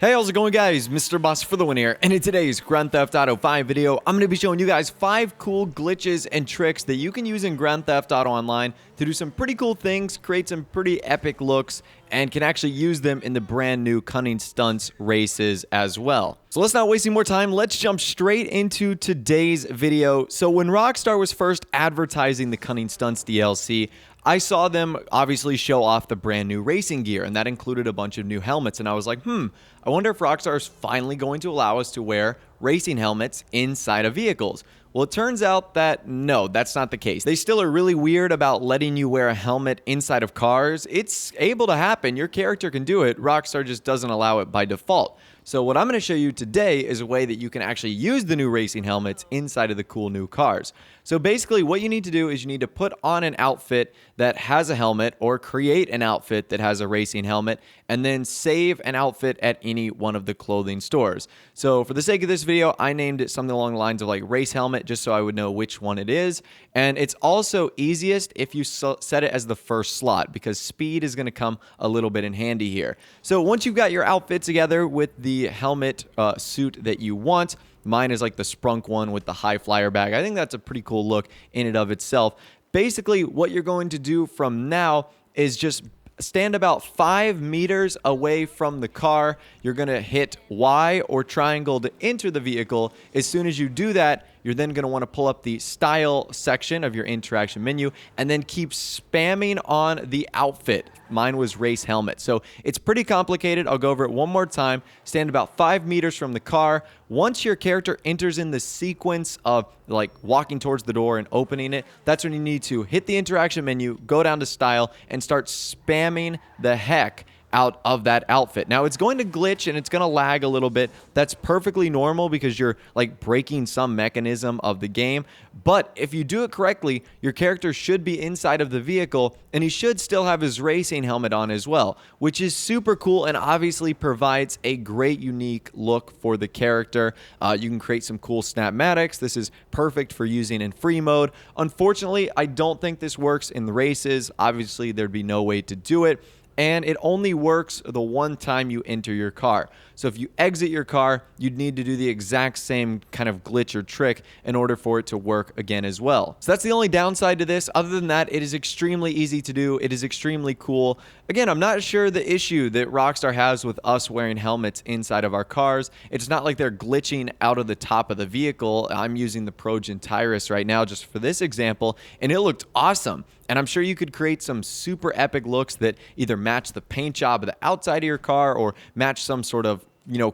Hey, how's it going, guys? MrBossFTW here, and in today's Grand Theft Auto 5 video, I'm going to be showing you guys 5 cool glitches and tricks that you can use in Grand Theft Auto Online to do some pretty cool things, create some pretty epic looks, and can actually use them in the brand new Cunning Stunts races as well. So let's not waste any more time, let's jump straight into today's video. So when Rockstar was first advertising the Cunning Stunts DLC, I saw them obviously show off the brand new racing gear, and that included a bunch of new helmets, and I was like, I wonder if Rockstar is finally going to allow us to wear racing helmets inside of vehicles. Well, it turns out that no, that's not the case. They still are really weird about letting you wear a helmet inside of cars. It's able to happen. Your character can do it. Rockstar just doesn't allow it by default. So what I'm going to show you today is a way that you can actually use the new racing helmets inside of the cool new cars. So basically what you need to do is you need to put on an outfit that has a helmet or create an outfit that has a racing helmet and then save an outfit at any one of the clothing stores. So for the sake of this video, I named it something along the lines of like race helmet just so I would know which one it is. And it's also easiest if you set it as the first slot because speed is going to come a little bit in handy here. So once you've got your outfit together with the helmet suit that you want, mine is like the sprunk one with the high flyer bag. I think that's a pretty cool look in and of itself. Basically, what you're going to do from now is just stand about 5 meters away from the car. You're going to hit Y or triangle to enter the vehicle. As soon as you do that, you're then going to want to pull up the style section of your interaction menu and then keep spamming on the outfit. Mine was race helmet. So it's pretty complicated. I'll go over it one more time. Stand about 5 meters from the car. Once your character enters in the sequence of like walking towards the door and opening it, that's when you need to hit the interaction menu, go down to style, and start spamming the heck out of that outfit. Now it's going to glitch and it's going to lag a little bit. That's perfectly normal because you're like breaking some mechanism of the game. But if you do it correctly, your character should be inside of the vehicle and he should still have his racing helmet on as well, which is super cool and obviously provides a great unique look for the character. You can create some cool snapmatics. This is perfect for using in free mode. Unfortunately, I don't think this works in the races. Obviously, there'd be no way to do it. And it only works the one time you enter your car. So if you exit your car, you'd need to do the exact same kind of glitch or trick in order for it to work again as well. So that's the only downside to this. Other than that, it is extremely easy to do. It is extremely cool. Again, I'm not sure the issue that Rockstar has with us wearing helmets inside of our cars. It's not like they're glitching out of the top of the vehicle. I'm using the Progen Tyrus right now just for this example, and it looked awesome. And I'm sure you could create some super epic looks that either match the paint job of the outside of your car or match some sort of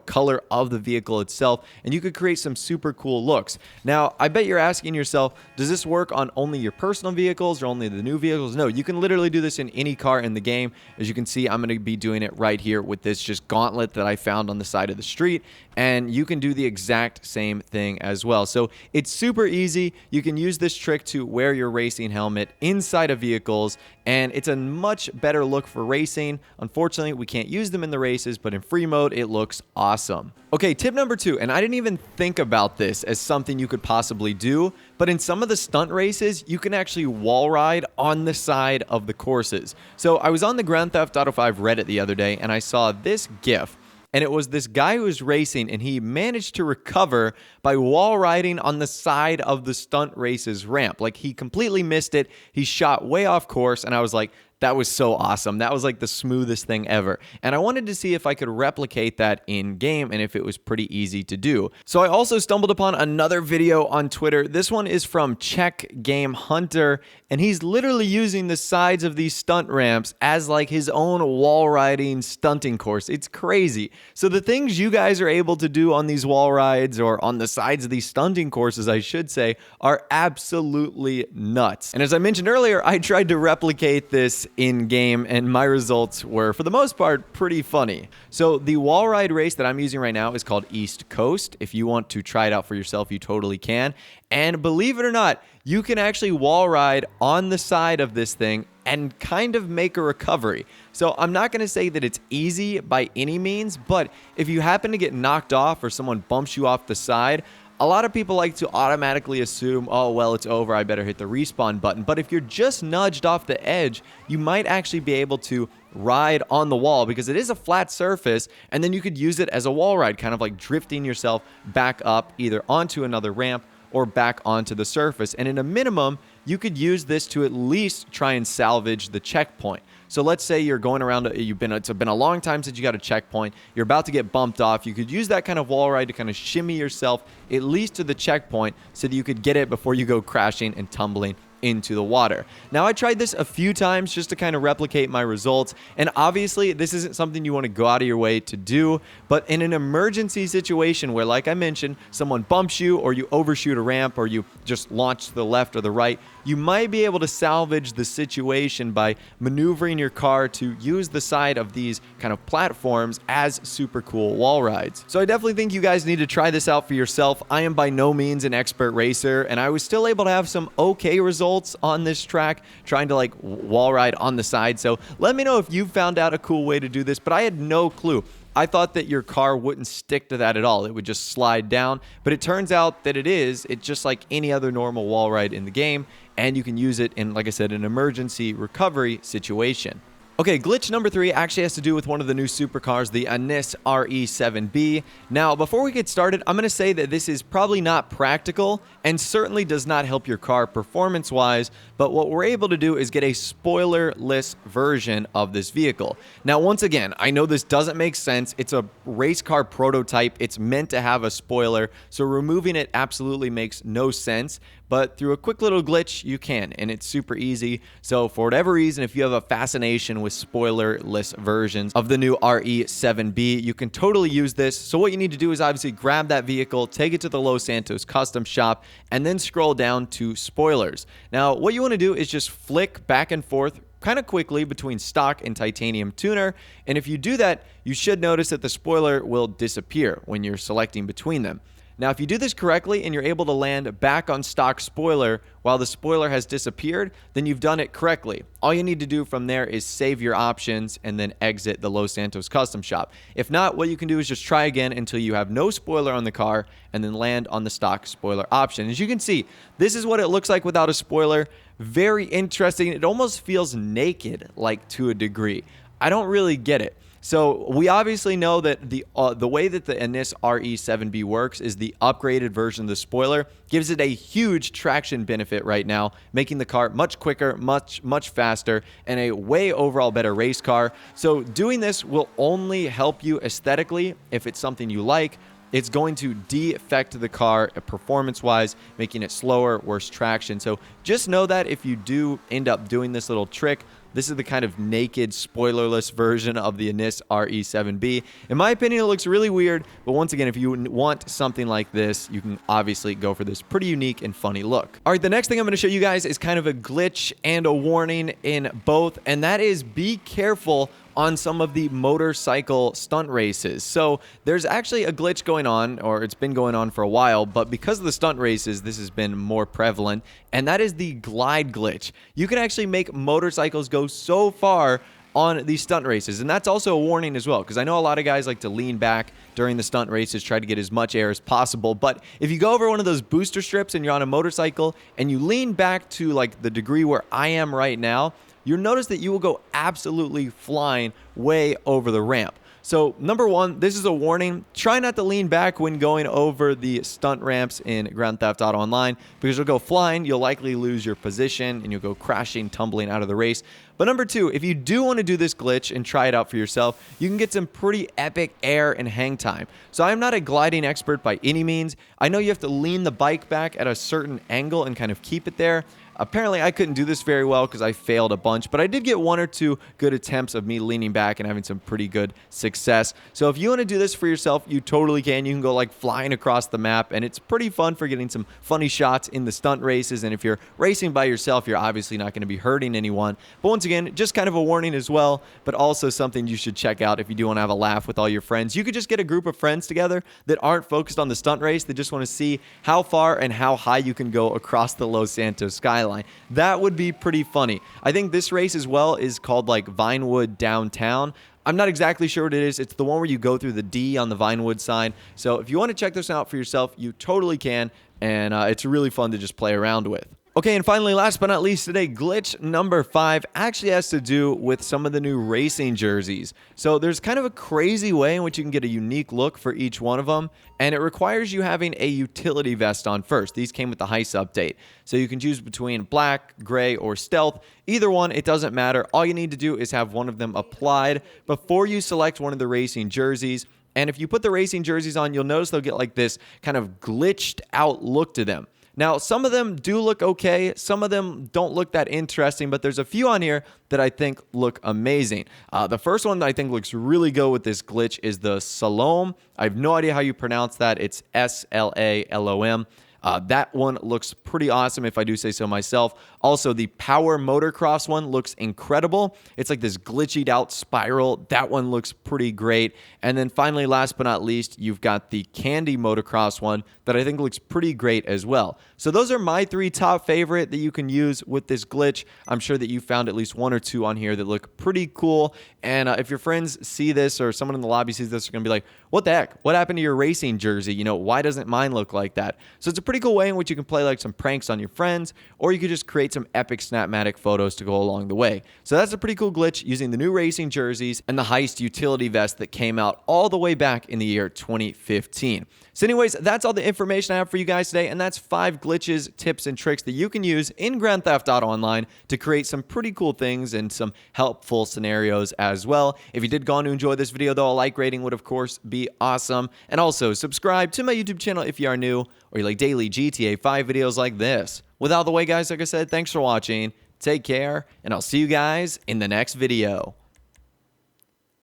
color of the vehicle itself, and you could create some super cool looks. Now, I bet you're asking yourself, does this work on only your personal vehicles or only the new vehicles? No, you can literally do this in any car in the game. As you can see, I'm going to be doing it right here with this just gauntlet that I found on the side of the street, and you can do the exact same thing as well. So it's super easy. You can use this trick to wear your racing helmet inside of vehicles, and it's a much better look for racing. Unfortunately, we can't use them in the races, but in free mode, it looks awesome. Okay, tip number 2, and I didn't even think about this as something you could possibly do, but in some of the stunt races, you can actually wall ride on the side of the courses. So I was on the Grand Theft Auto 5 Reddit the other day, and I saw this GIF. And it was this guy who was racing, and he managed to recover by wall riding on the side of the stunt race's ramp. Like, he completely missed it. He shot way off course, and I was like, that was so awesome. That was like the smoothest thing ever. And I wanted to see if I could replicate that in game and if it was pretty easy to do. So I also stumbled upon another video on Twitter. This one is from Check Game Hunter, and he's literally using the sides of these stunt ramps as like his own wall riding stunting course. It's crazy. So the things you guys are able to do on these wall rides or on the sides of these stunting courses, I should say, are absolutely nuts. And as I mentioned earlier, I tried to replicate this in game, and my results were, for the most part, pretty funny. So the wall ride race that I'm using right now is called East Coast. If you want to try it out for yourself, you totally can. And believe it or not, you can actually wall ride on the side of this thing and kind of make a recovery. So I'm not going to say that it's easy by any means, but if you happen to get knocked off or someone bumps you off the side, a lot of people like to automatically assume, oh, well, it's over, I better hit the respawn button. But if you're just nudged off the edge, you might actually be able to ride on the wall because it is a flat surface, and then you could use it as a wall ride, kind of like drifting yourself back up either onto another ramp or back onto the surface. And in a minimum, you could use this to at least try and salvage the checkpoint. So let's say you're going around, it's been a long time since you got a checkpoint, you're about to get bumped off. You could use that kind of wall ride to kind of shimmy yourself at least to the checkpoint so that you could get it before you go crashing and tumbling into the water. Now, I tried this a few times just to kind of replicate my results, and obviously this isn't something you want to go out of your way to do, but in an emergency situation where, like I mentioned, someone bumps you or you overshoot a ramp or you just launch to the left or the right, you might be able to salvage the situation by maneuvering your car to use the side of these kind of platforms as super cool wall rides. So I definitely think you guys need to try this out for yourself. I am by no means an expert racer, and I was still able to have some okay results on this track trying to like wall ride on the side. So let me know if you found out a cool way to do this, but I had no clue. I thought that your car wouldn't stick to that at all. It would just slide down, but it turns out that it's just like any other normal wall ride in the game, and you can use it in, like I said, an emergency recovery situation. Okay, glitch number 3 actually has to do with one of the new supercars, the Anis RE7B. Now, before we get started, I'm going to say that this is probably not practical and certainly does not help your car performance-wise, but what we're able to do is get a spoiler-less version of this vehicle. Now, once again, I know this doesn't make sense. It's a race car prototype. It's meant to have a spoiler, so removing it absolutely makes no sense. But through a quick little glitch, you can, and it's super easy. So for whatever reason, if you have a fascination with spoiler-less versions of the new RE7B, you can totally use this. So what you need to do is obviously grab that vehicle, take it to the Los Santos custom shop, and then scroll down to spoilers. Now, what you want to do is just flick back and forth kind of quickly between stock and titanium tuner, and if you do that, you should notice that the spoiler will disappear when you're selecting between them. Now, if you do this correctly and you're able to land back on stock spoiler while the spoiler has disappeared, then you've done it correctly. All you need to do from there is save your options and then exit the Los Santos custom shop. If not, what you can do is just try again until you have no spoiler on the car and then land on the stock spoiler option. As you can see, this is what it looks like without a spoiler. Very interesting. It almost feels naked, like, to a degree. I don't really get it. So we obviously know that the way that the Anis RE7B works is the upgraded version of the spoiler gives it a huge traction benefit right now, making the car much quicker, much faster, and a way overall better race car. So doing this will only help you aesthetically if it's something you like. It's going to de-affect the car performance-wise, making it slower, worse traction. So just know that if you do end up doing this little trick, this is the kind of naked, spoilerless version of the Anis RE7B. In my opinion, it looks really weird, but once again, if you want something like this, you can obviously go for this pretty unique and funny look. All right, the next thing I'm going to show you guys is kind of a glitch and a warning in both, and that is be careful on some of the motorcycle stunt races. So there's actually a glitch going on, or it's been going on for a while, but because of the stunt races, this has been more prevalent, and that is the glide glitch. You can actually make motorcycles go so far on these stunt races, and that's also a warning as well, because I know a lot of guys like to lean back during the stunt races, try to get as much air as possible, but if you go over one of those booster strips and you're on a motorcycle and you lean back to like the degree where I am right now, you'll notice that you will go absolutely flying way over the ramp. So number one, this is a warning. Try not to lean back when going over the stunt ramps in Grand Theft Auto Online, because you'll go flying, you'll likely lose your position, and you'll go crashing, tumbling out of the race. But number two, if you do want to do this glitch and try it out for yourself, you can get some pretty epic air and hang time. So I'm not a gliding expert by any means. I know you have to lean the bike back at a certain angle and kind of keep it there. Apparently, I couldn't do this very well because I failed a bunch, but I did get 1 or 2 good attempts of me leaning back and having some pretty good success. So if you want to do this for yourself, you totally can. You can go like flying across the map, and it's pretty fun for getting some funny shots in the stunt races. And if you're racing by yourself, you're obviously not going to be hurting anyone. But once again, just kind of a warning as well, but also something you should check out if you do want to have a laugh with all your friends. You could just get a group of friends together that aren't focused on the stunt race. They just want to see how far and how high you can go across the Los Santos skyline. That would be pretty funny. I think this race as well is called like Vinewood Downtown. I'm not exactly sure what it is. It's the one where you go through the D on the Vinewood sign. So if you want to check this out for yourself, you totally can. And it's really fun to just play around with. Okay, and finally, last but not least today, glitch number 5 actually has to do with some of the new racing jerseys. So there's kind of a crazy way in which you can get a unique look for each one of them, and it requires you having a utility vest on first. These came with the Heist update. So you can choose between black, gray, or stealth. Either one, it doesn't matter. All you need to do is have one of them applied before you select one of the racing jerseys. And if you put the racing jerseys on, you'll notice they'll get like this kind of glitched out look to them. Now, some of them do look okay. Some of them don't look that interesting, but there's a few on here that I think look amazing. The first one that I think looks really good with this glitch is the Salom. I have no idea how you pronounce that. It's Salom. That one looks pretty awesome, if I do say so myself. Also, the Power Motocross one looks incredible. It's like this glitched out spiral. That one looks pretty great. And then finally, last but not least, you've got the Candy Motocross one that I think looks pretty great as well. So those are my 3 top favorite that you can use with this glitch. I'm sure that you found at least 1 or 2 on here that look pretty cool. And if your friends see this or someone in the lobby sees this, they're going to be like, what the heck? What happened to your racing jersey? You know, why doesn't mine look like that? So it's a pretty cool way in which you can play like some pranks on your friends, or you could just create some epic Snapmatic photos to go along the way. So that's a pretty cool glitch using the new racing jerseys and the Heist utility vest that came out all the way back in the year 2015. So anyways, that's all the information I have for you guys today, and that's 5 glitches, tips, and tricks that you can use in Grand Theft Auto Online to create some pretty cool things and some helpful scenarios as well. If you did go on to enjoy this video, though, a like rating would, of course, be awesome. And also, subscribe to my YouTube channel if you are new or you like daily GTA 5 videos like this. With all the way, guys, like I said, thanks for watching, take care, and I'll see you guys in the next video.